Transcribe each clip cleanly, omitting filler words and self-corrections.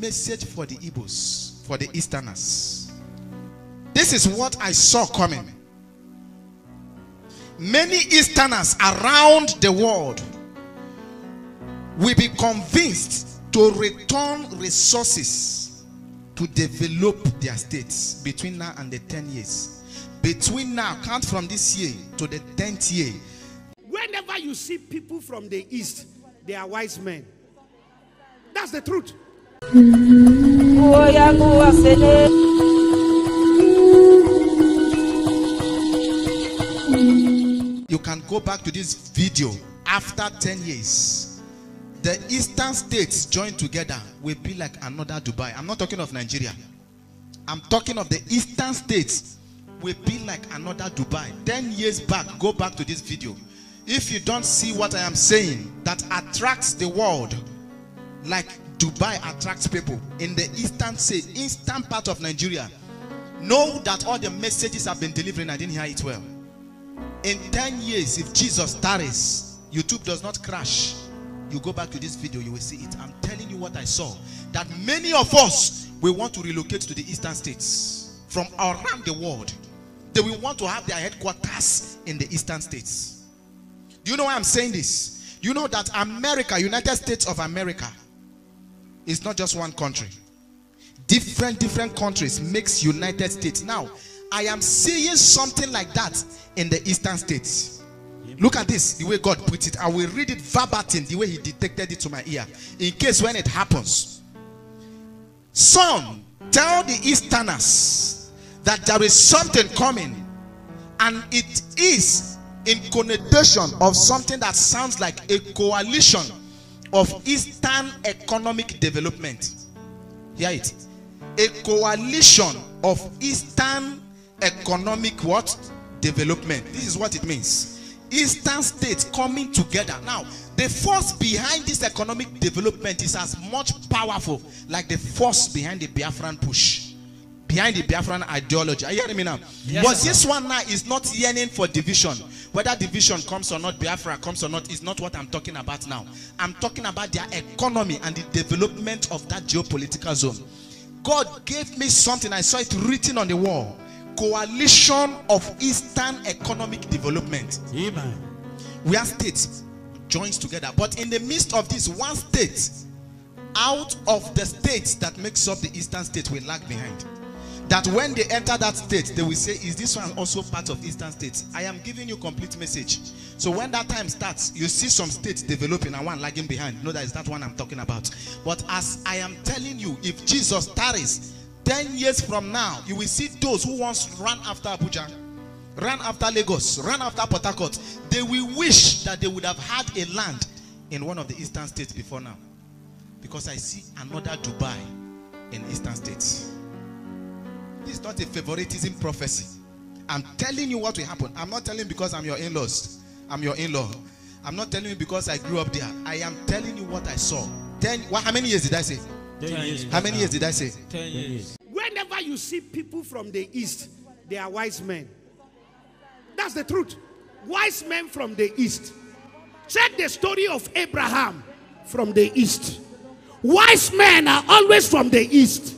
message for the IGBOS, for the Easterners. This is what I saw coming. Many Easterners around the world will be convinced to return resources to develop their states between now and the 10 years. Between now, count from this year to the 10th year. Whenever you see people from the East, they are wise men. That's the truth. You can go back to this video after 10 years. The Eastern states joined together will be like another Dubai. I'm not talking of Nigeria. I'm talking of the Eastern states will be like another Dubai. 10 years back, go back to this video. If you don't see what I am saying that attracts the world like Dubai attracts people in the eastern part of Nigeria, know that all the messages I've been delivering, I didn't hear it well. In 10 years, if Jesus tarries, YouTube does not crash, you go back to this video, you will see it. I'm telling you what I saw, that many of us will want to relocate to the Eastern states from around the world. They will want to have their headquarters in the Eastern states. Do you know why I'm saying this? You know that America, United States of America, is not just one country. Different countries makes United States. Now, I am seeing something like that in the Eastern states. Look at this, the way God put it. I will read it verbatim, the way he detected it to my ear, in case when it happens. Some tell the Easterners that there is something coming, and it is in connotation of something that sounds like a coalition of Eastern economic development. Hear it. A coalition of Eastern economic what? Development. This is what it means. Eastern states coming together. Now, the force behind this economic development is as much powerful like the force behind the Biafran push, behind the Biafran ideology. Are you hearing me now? Yes, but this one now is not yearning for division. Whether division comes or not, Biafra comes or not, is not what I'm talking about now. I'm talking about their economy and the development of that geopolitical zone. God gave me something, I saw it written on the wall. Coalition of Eastern economic development. Amen. Where states joins together. But in the midst of this, one state out of the states that makes up the Eastern state will lag behind. That when they enter that state, they will say, is this one also part of Eastern states? I am giving you complete message. So when that time starts, you see some states developing and one lagging behind. No, that is that one I'm talking about. But as I am telling you, if Jesus tarries, 10 years from now, you will see those who once ran after Abuja, ran after Lagos, ran after Port Harcourt. They will wish that they would have had a land in one of the Eastern states before now. Because I see another Dubai in Eastern states. This is not a favoritism prophecy. I'm telling you what will happen. I'm not telling you because I'm your in-laws. I'm your in-law. I'm not telling you because I grew up there. I am telling you what I saw. How many years did I say? 10 years. How many years did I say? 10 years. Whenever you see people from the East, they are wise men. That's the truth. Wise men from the East. Check the story of Abraham from the East. Wise men are always from the East.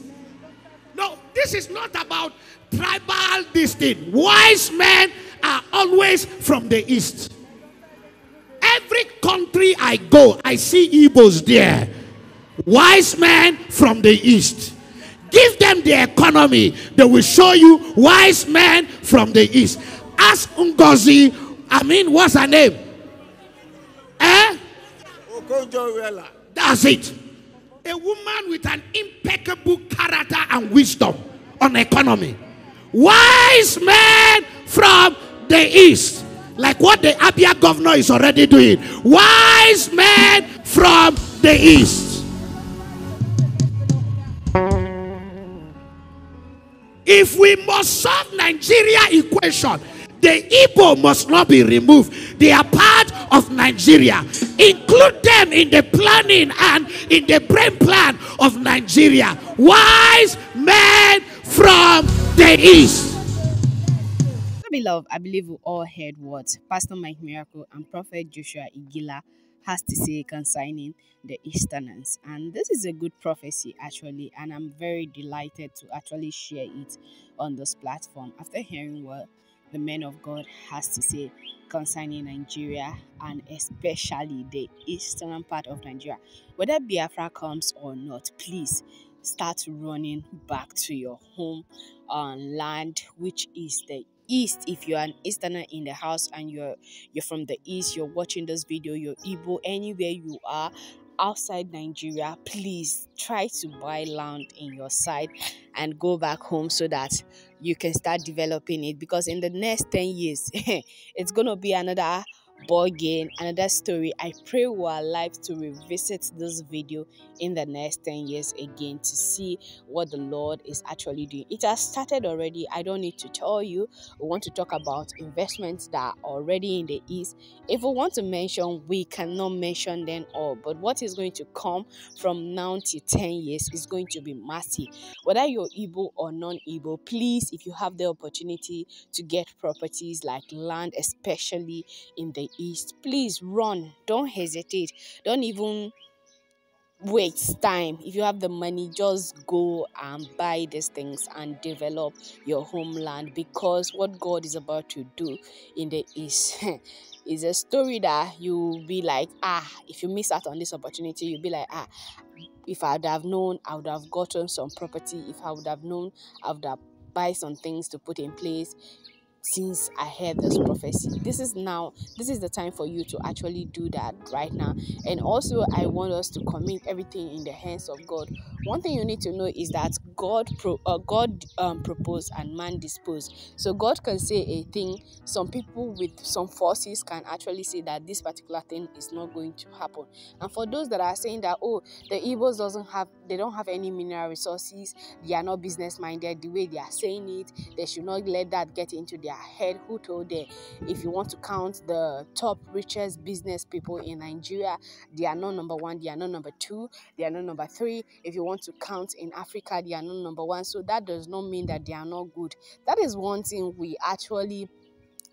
No, this is not about tribal this thing. Wise men are always from the East. Every country I go, I see IGBOS there. Wise men from the East. Give them the economy. They will show you wise men from the East. Ask Ngozi, what's her name? That's it. A woman with an impeccable character and wisdom on economy. Wise men from the East. Like what the Abia governor is already doing. Wise men from the East. If we must solve Nigeria equation, the Igbo must not be removed. They are part of Nigeria. Include them in the planning and in the brain plan of Nigeria. Wise men from the East. Beloved, I believe we all heard what Pastor Mike Miracle and Prophet Joshua Iginla has to say concerning the Easterners. And this is a good prophecy, actually, and I'm very delighted to actually share it on this platform after hearing what the man of God has to say concerning Nigeria, and especially the eastern part of Nigeria. Whether Biafra comes or not, please start running back to your home land, which is the east. If you're an Easterner in the house and you're from the east, you're watching this video, you're Igbo, anywhere you are outside Nigeria, please try to buy land in your side and go back home so that you can start developing it, because in the next 10 years it's gonna be another ball game, another story. I pray we are alive to revisit this video in the next 10 years again to see what the Lord is actually doing. It has started already. I don't need to tell you. We want to talk about investments that are already in the east. If we want to mention, we cannot mention them all, but what is going to come from now to 10 years is going to be massive. Whether you're Igbo or non-Igbo, please, if you have the opportunity to get properties like land, especially in the east, please run. Don't hesitate. Don't even waste time. If you have the money, just go and buy these things and develop your homeland, because what God is about to do in the east is a story that you'll be like, if you miss out on this opportunity, you'll be like, if I would have known, I would have gotten some property. If I would have known, I would have buy some things to put in place since I heard this prophecy. This is the time for you to actually do that right now. And also, I want us to commit everything in the hands of God. One thing you need to know is that God propose and man dispose. So God can say a thing. Some people with some forces can actually say that this particular thing is not going to happen. And for those that are saying that, the IGBOS don't have any mineral resources, they are not business minded, the way they are saying it, they should not let that get into their head. Who told them? If you want to count the top richest business people in Nigeria, they are not number 1, they are not number 2, they are not number 3. If you want to count in Africa, they are not number 1. So that does not mean that they are not good. That is one thing we actually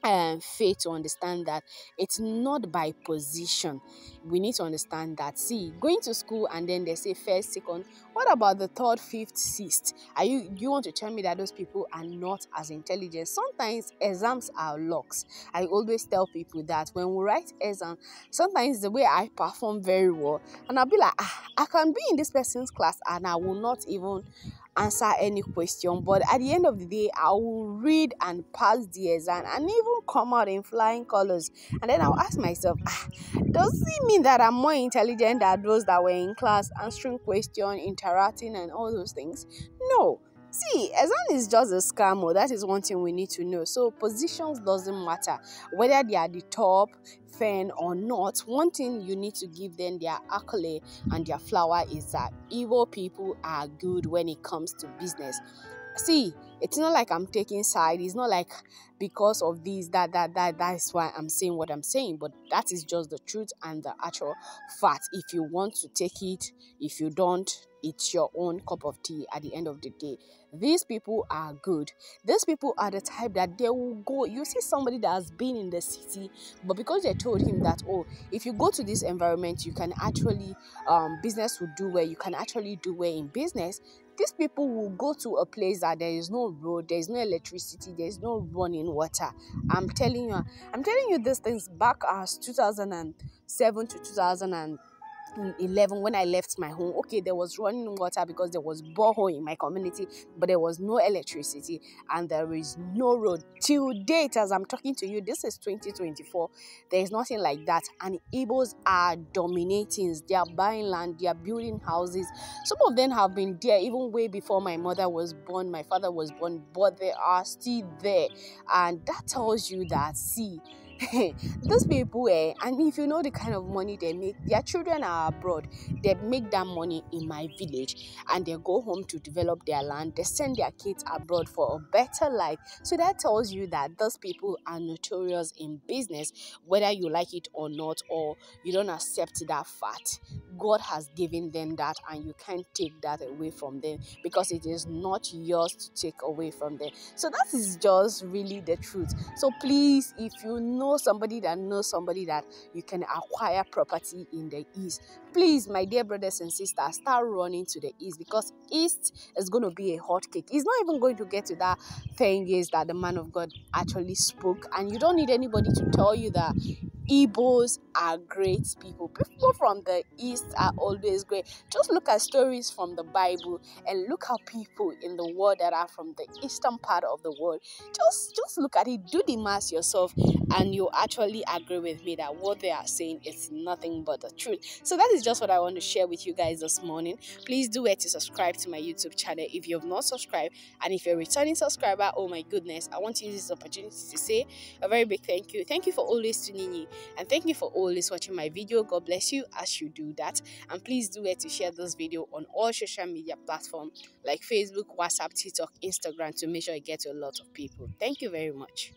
fail to understand, that it's not by position. We need to understand that, see, going to school and then they say first, second, what about the third, fifth, sixth? You want to tell me that those people are not as intelligent? Sometimes exams are locks. I always tell people that when we write exam, sometimes the way I perform very well, and I'll be like, I can be in this person's class and I will not even answer any question, but at the end of the day, I will read and pass the exam and even come out in flying colors. And then I'll ask myself, does it mean that I'm more intelligent than those that were in class answering questions, interacting, and all those things? No. See, exam is just a scam. That is one thing we need to know. So positions doesn't matter whether they are the top fan or not. One thing you need to give them their accolade and their flower is that Igbo people are good when it comes to business. See, it's not like I'm taking side. It's not like because of this, that is why I'm saying what I'm saying. But that is just the truth and the actual fact. If you want to take it, if you don't, it's your own cup of tea at the end of the day. These people are good. These people are the type that they will go. You see somebody that has been in the city, but because they told him that, if you go to this environment, you can actually, business will do well. You can actually do well in business. These people will go to a place that there is no road, there is no electricity, there is no running water. I'm telling you these things back as 2007 to 2011 when I left my home. Okay, there was running water because there was borehole in my community, but there was no electricity and there is no road. Till date, as I'm talking to you, this is 2024. There is nothing like that, and Igbos are dominating. They are buying land, they are building houses. Some of them have been there even way before my mother was born, my father was born, but they are still there, and that tells you that, see, those people, and if you know the kind of money they make, their children are abroad, they make that money in my village and they go home to develop their land. They send their kids abroad for a better life. So that tells you that those people are notorious in business, whether you like it or not, or you don't accept that fact. God has given them that, and you can't take that away from them, because it is not yours to take away from them. So that is just really the truth. So please, if you know know somebody that knows somebody that you can acquire property in the East, please, my dear brothers and sisters, start running to the East, because East is going to be a hot cake. It's not even going to get to that 10 years that the man of God actually spoke, and you don't need anybody to tell you that Igbos are great people. People from the East are always great. Just look at stories from the Bible and look at people in the world that are from the eastern part of the world. Just look at it, do the math yourself, and you actually agree with me that what they are saying is nothing but the truth. So that is just what I want to share with you guys this morning. Please do it to subscribe to my YouTube channel if you have not subscribed, and if you're a returning subscriber, oh my goodness, I want to use this opportunity to say a very big thank you. Thank you for always tuning in, and thank you for always watching my video. God bless you as you do that. And please do it to share this video on all social media platforms like Facebook, WhatsApp, TikTok, Instagram, to make sure it gets to a lot of people. Thank you very much.